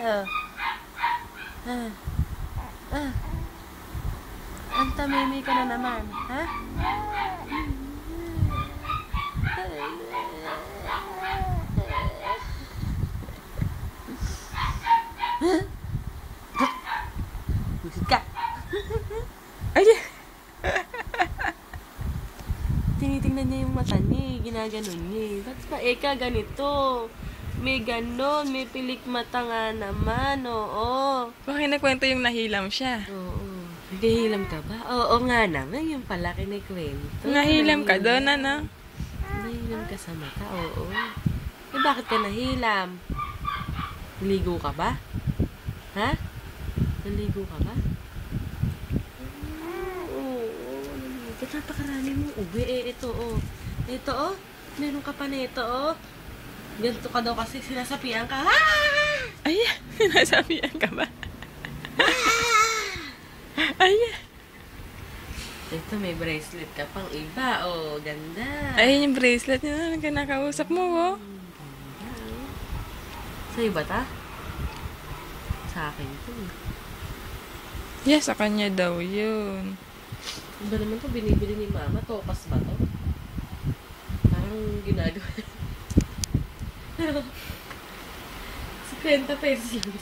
oh. Ah. Ah. Ang tamimi ka na naman, ha? Busit ka. Ay! Tinitingnan niya yung mata niya, ginaganon niya. Ba't pa eka ganito? May ganon, may pilik mata nga naman, oo. Baka kinakwento yung nahilam siya. Oo. Nahihilam ka ba? Oo nga naman, yung pala kinikwento. Nahilam ka doon, ano? Nahihilam ka sa mata, oo. Eh, bakit ka nahilam? Naligo ka ba? Ha? Naligo ka ba? Oo, naligo. Napakarami mong uwi. Ito, oh. Ito, oh. Meron ka pa nito, oh. Ganito ka daw kasi sinasapian ka. Ah! Ay! Sinasabihan ka ba? Ay! Ito, may bracelet ka pang iba. Oh, ganda. Ay, yung bracelet niya na kinakausap mo, oh. Ganda, oh. Sa'yo ba ta? Sa akin to. Yes, sa kanya daw yun. Iba naman to, binibili ni mama. Topas ba to? Parang ginagawa. 50 pesos lang din.